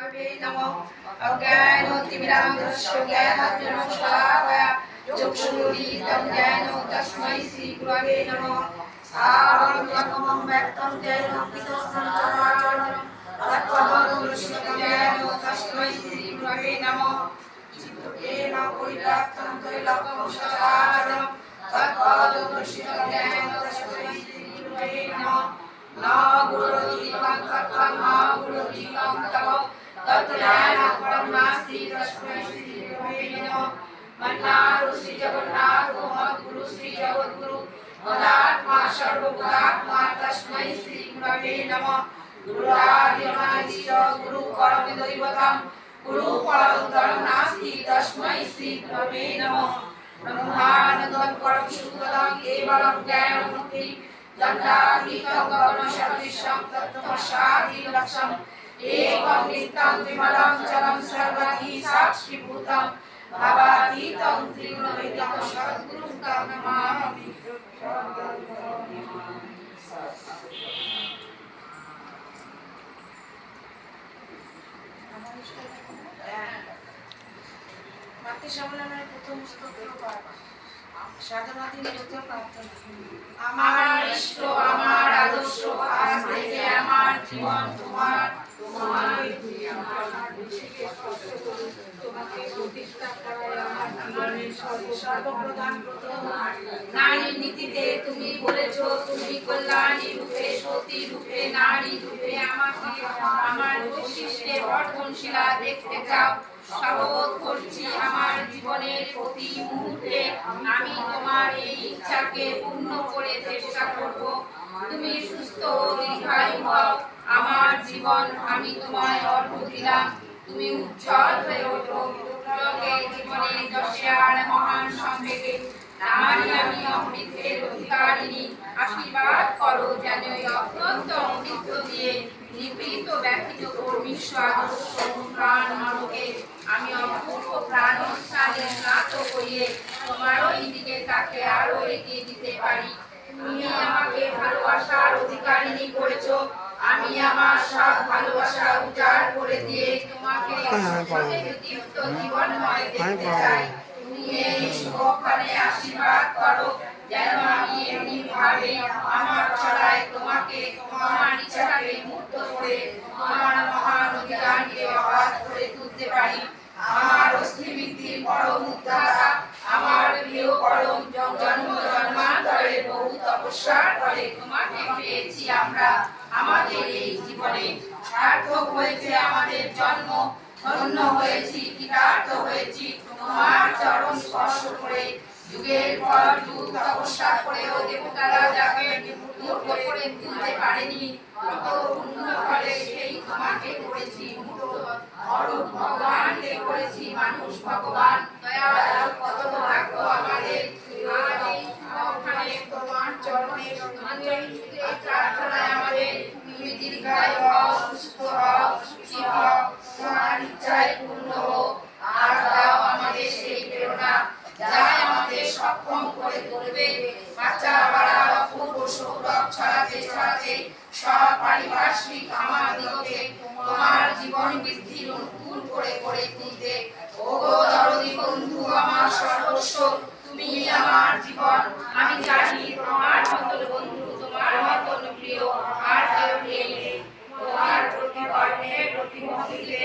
नमो अज्ञानोतिमिरान्धस्य ज्ञानाञ्जनशलाकया चक्षुरुदीतं ज्ञानो तस्मै श्रीगुरवे नमः सारं व्यक्तं ज्ञानं पितोऽहं चराचरं तत्त्वं दृश्यते ज्ञानो तस्मै श्रीगुरवे नमः चित्तेन परिव्याप्तं त्रैलोक्यं चराचरं तत्त्वं दृश्यते ज्ञानो तस्मै श्रीगुरवे नमः न गुरुदीपं तत्त्वं न गुरुदीपं तव तत्ज्ञानं परं नास्ति तस्मै श्रीगुरवे नमः मन्नारु श्री जगन्नाथ मद्गुरु श्री जगद्गुरु मदात्मा सर्वभूतात्मा तस्मै श्रीगुरवे नमः गुरुरादिनादिश्च गुरु परं दैवतं गुरु परं नास्ति तस्मै श्रीगुरवे नमः ब्रह्मानन्दं परं सुखदं केवलं ज्ञानमुक्ति दण्डातीतं गगनसदृशं तत्त्वमसादि लक्ष्यम् एकं नित्यं विमलं चलं सर्वधी साक्षीभूतं भावातीतं त्रिगुणवैदिकं सद्गुरुं तं नमामि। মাতৃ সম্মেলনের প্রথম স্তোত্র পাঠ সাধনাধীন যুদ্ধ প্রার্থনা। আমার ইষ্ট আমার আদর্শ আজ থেকে আমার জীবন তোমার তোমার তোমাকে প্রতিষ্ঠা করায় আমার জীবনের সর্বপ্রধান প্রথম নারীর নীতিতে তুমি বলেছ তুমি কল্যাণী রূপে সতী রূপে নারী রূপে আমাকে আমার বৈশিষ্ট্যে বর্ধনশীলা দেখতে চাও। শপথ করছি আমার জীবনের প্রতি মুহূর্তে আমি তোমার এই ইচ্ছাকে পূর্ণ করে চেষ্টা করব। তুমি সুস্থ দীর্ঘায়ু হও আমার জীবন আমি তোমায় অর্ঘ্য দিলাম। তুমি উজ্জ্বল হয়ে ওঠো লোকের জীবনে যশার মহান সংবেগে নারী আমি অমৃতের অধিকারিণী। আশীর্বাদ করো যেন অত্যন্ত অমৃত দিয়ে নিবৃত ব্যক্তিত কর্মীস্ব আদর্শ প্রাণ নরকে আমি অপূর্ব প্রাণ স্থানে স্নাত করিয়ে তোমারই দিকে তাকে আরো এগিয়ে দিতে পারি। তুমি আমাকে ভালোবাসার অধিকারিণী করেছ আমি আমার সব ভালোবাসা উজাড় করে দিয়ে তোমাকে দীপ্ত জীবনময় দেখতে চাই। তুমি এই শুভক্ষণে আশীর্বাদ করো যেন আমি এমনি ভাবে আমার ছড়ায় তোমাকে তোমার ইচ্ছাকে মুক্ত করে তোমার মহান অধিকারকে অবাধ করে তুলতে পারি। আমার অস্থিবৃদ্ধির পরম উদ্ধাতা আমার প্রিয় পরম জন্ম জন্মান্তরের বহু তপস্যার ফলে তোমাকে পেয়েছি আমরা। আমাদের এই জীবনে সার্থক হয়েছে আমাদের জন্ম ধন্য হয়েছি কৃতার্থ হয়েছি তোমার চরণ স্পর্শ করে। যুগের পর যুগ তপস্যা করেও দেবতারা যাকে মুক্ত করে তুলতে পারেনি কত পুণ্য ফলে সেই তোমাকে করেছি মুক্ত। অরূপ ভগবানকে করেছি মানুষ ভগবান দয়াল কত ভাগ্য আমাদের। আজ এই শুভক্ষণে তোমার চরণে এই প্রার্থনায় আমাদের তুমি দীর্ঘায়ু হও সুস্থ হও সুখী হও তোমার ইচ্ছায় পূর্ণ হোক আর দাও আমাদের সেই প্রেরণা যাই আমাদের সক্ষম করে তুলবে বাচ্চা বাড়ার অপূর্ব সৌরভ ছড়াতে ছড়াতে সব পারিপার্শ্বিক আমার দিগকে তোমার জীবন বৃদ্ধির অনুকূল করে করে তুলতে। ওগো দরদি বন্ধু আমার সর্বস্ব তুমি আমার জীবন আমি জানি তোমার মতন বন্ধু তোমার মতন প্রিয় আর কেউ নেই। তোমার প্রতিকর্মে প্রতিমূর্তিতে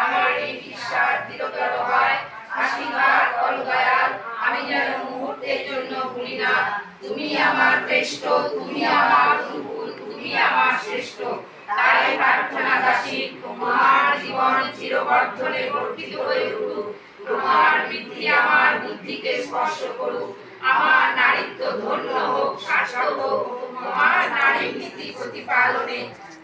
আমার এই বিশ্বাস দৃঢ়তর হয়। আশীর্বাদ করো দয়াল আমি যেন মুহূর্তের জন্য ভুলি না তুমি আমার শ্রেষ্ঠ তুমি আমার অনুকূল তুমি আমার শ্রেষ্ঠ। তাই প্রার্থনা দাসী তোমার জীবন চিরবর্ধনে বর্ধিত হয়ে উঠুক তোমার বৃদ্ধি আমার বুদ্ধিকে স্পর্শ করুক আমার নারীত্ব ধন্য হোক সার্থক হোক তোমার নারীর নীতি প্রতিপালনে।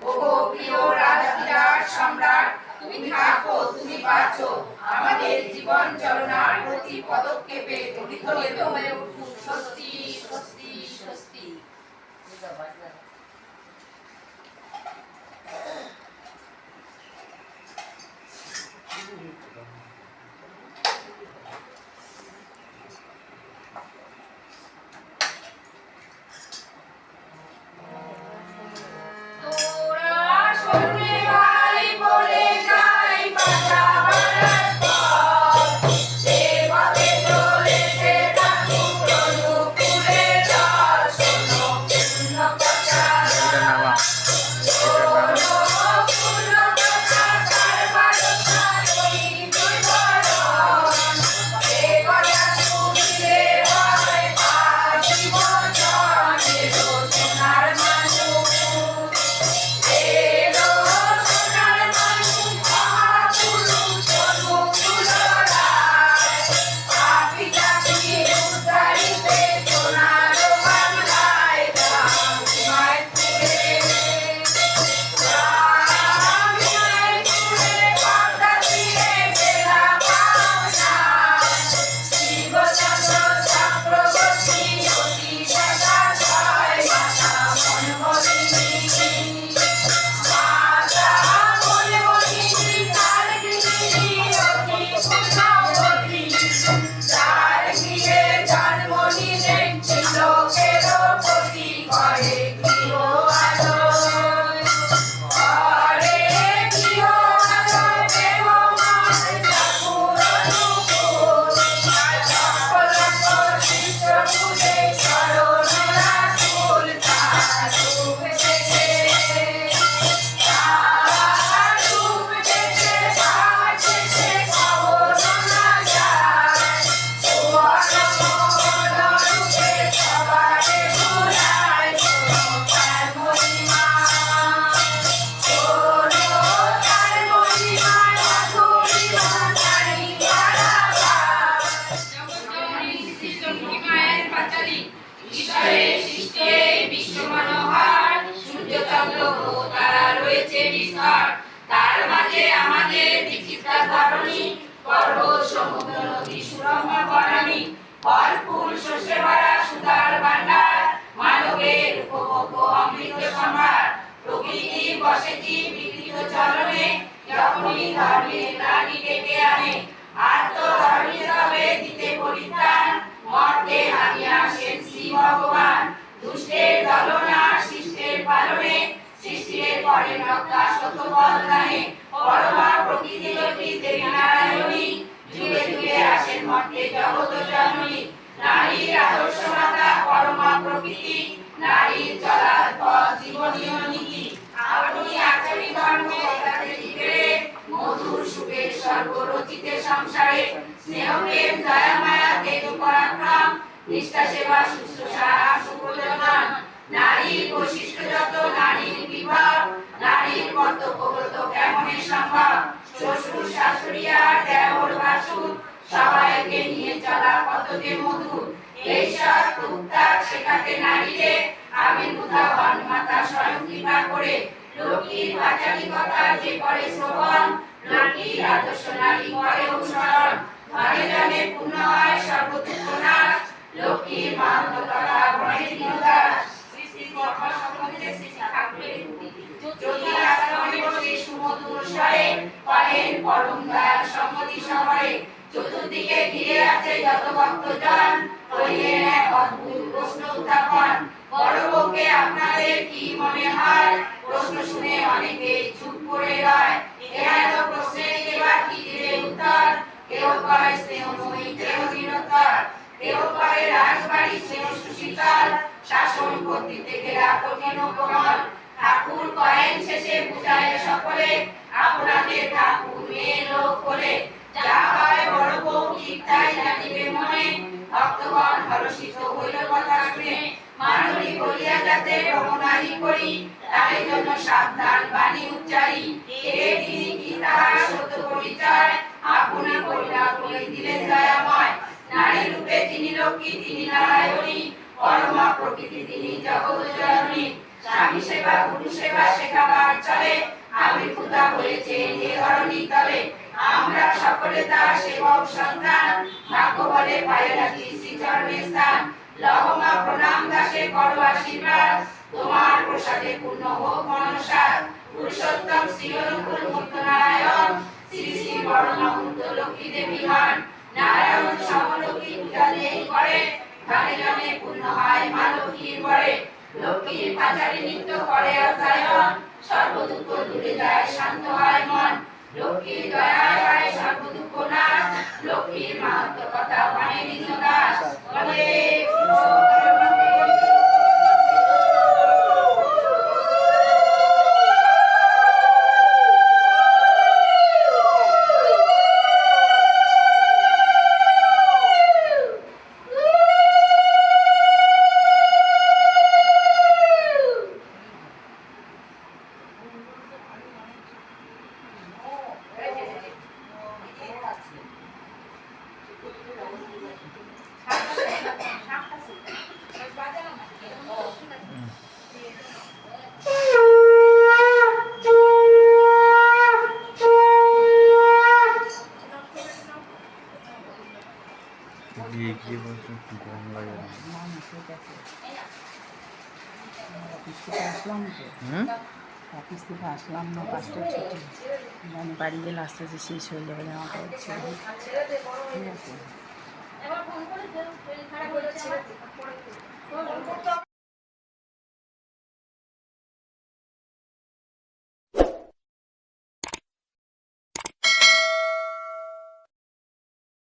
ওগো প্রিয় রাজবিরাট সম্রাট তুমি থাকো তুমি বাঁচো আমাদের জীবন চলনার প্রতি পদক্ষেপে প্রতিফলিত হয়ে উঠুক স্বস্তি স্বস্তি স্বস্তি। তোরা শোনে ভাই বলে যায় তার মাঝে আমাদের বিচিত্রা ধরণী, পর্বত সমুদ্র নদী সুরম্য বনানী, ফল ফুল শস্যে ভরা সুধার ভান্ডার, মানবের উপভোগ্য অমৃত সম্ভার। প্রকৃতি বসেছি বিকৃত চলনে, যখনই ধর্মের প্রাণী ডেকে আনে। আত্মধর্মী তবে দিতে পরিত্রাণ, মর্তে নামিয়া আসেন শ্রী ভগবান। দুষ্টের দলনা শিষ্টের পালনে, সৃষ্টির করেন রক্ষা শত বলদানে। পরমা প্রকৃতি লক্ষ্মী দেবী নারায়ণী, যুগে যুগে আসেন মর্তে জগৎ জননী। নারীর আদর্শ মাতা পরমা প্রকৃতি, নারীর চলার পথ জীবনীয় নীতি। আপনি আচারী ধর্ম তাতে জীবে, মধুর সুখে সর্বরচিতে সংসারে। স্নেহ প্রেম দয়া মায়া তেজ পরাক্রম, নিষ্ঠা সেবা শুশ্রূষা সুপ্রযোজন। নারীর বৈশিষ্ট্য যত নারীর বিভাগ, নারীর কর্তব্যব্রত কেমনে সম্ভব। শ্বশুর শাশুড়ি আর দেওর ভাসুর, সবাইকে নিয়ে চলা কত যে মধুর। এইসব টুকটাক শেখাতে নারীরে, আবির্ভূত হন মাতা স্বয়ং কৃপা করে। লক্ষ্মীর পাচারিকতা যে করে শ্রবণ, লক্ষ্মীর আদর্শ নারী করে অনুসরণ। ধনে জনে পূর্ণ হয় সর্বদুঃখ নাশ, লক্ষ্মীর মাহাত্ম কথা বনে দিনদাস। সৃষ্টি কর্ম সম্বন্ধে শ্রী ঠাকুরের উক্তি। যদি আশ্রমে বসে সুমধুর স্বরে, করেন পরম দয়াল সম্মতি সভারে। চতুর্দিকে ঘিরে আছে যত ভক্তজন, করিলেন এক অদ্ভুত প্রশ্ন উত্থাপন। বড় বউকে আপনাদের কি মনে হয়, প্রশ্ন শুনে অনেকে চুপ করে রয়। এহেন প্রশ্নে এবার কি দিবে উত্তর, কেউ কয় স্নেহময়ী কেউ দীনতর, কেউ কয় রাজবাড়ি স্নেহ সুশীতল, শাসন কর্তৃত্বে ঘেরা কঠিন কোমল। ঠাকুর কয়েন শেষে বুঝায় সকলে, আপনাদের ঠাকুর মেয়ে লোক বলে। যা হয় বড় বউ ঠিক তাই জানিবে মনে, ভক্তগণ হর্ষিত হইল কথা শুনে। মাননী বলিয়া যাতে ভ্রমণাহি করি, তাই জন্য সাবধান বাণী উচ্চারি। কে তিনি কি তাহার সত্য পরিচয়, আপনি করিলা বলে দিলেন দয়াময়। নারী রূপে তিনি লক্ষ্মী তিনি নারায়ণী, পরমা প্রকৃতি তিনি জগৎ জননী। স্বামী সেবা গুরু সেবা শেখাবার চলে, আবির্ভূত হয়েছেন এ ধরণী তলে। আমরা সকলে তার সেবক সন্তান, ভাগ্য বলে পাই রাখি শ্রীচরণের স্থান। লহমা প্রণাম দাসে করো আশীর্বাদ, তোমার প্রসাদে পূর্ণ হোক মনসা। পুরুষোত্তম শ্রী অনুকূল মুক্ত নারায়ণ, শ্রী শ্রী পরমহন্ত লক্ষ্মী দেবী হন। নারায়ণ সমলক্ষ্মী পূজা নেই করে, ধনে জনে পূর্ণ হয় মা লক্ষ্মীর বরে। লক্ষ্মীর পাচারী নিত্য করে অধ্যয়ন, সর্বদুঃখ দূরে যায় শান্ত হয় মন। লক্ষ্মীর দয়ায় হয় সর্বদুঃখ নাশ, লক্ষ্মীর মাহাত্ম্য কথা মানে দিনদাস বলে। গিয়ে বলছো গরম লাগে না। আসলাম তো, অফিস থেকে আসলাম না, 5টা ছুটি। আমি বাড়ি গেলে আস্তে আস্তে শেষ হয়ে যাবে জামাটা হচ্ছে, ঠিক আছে।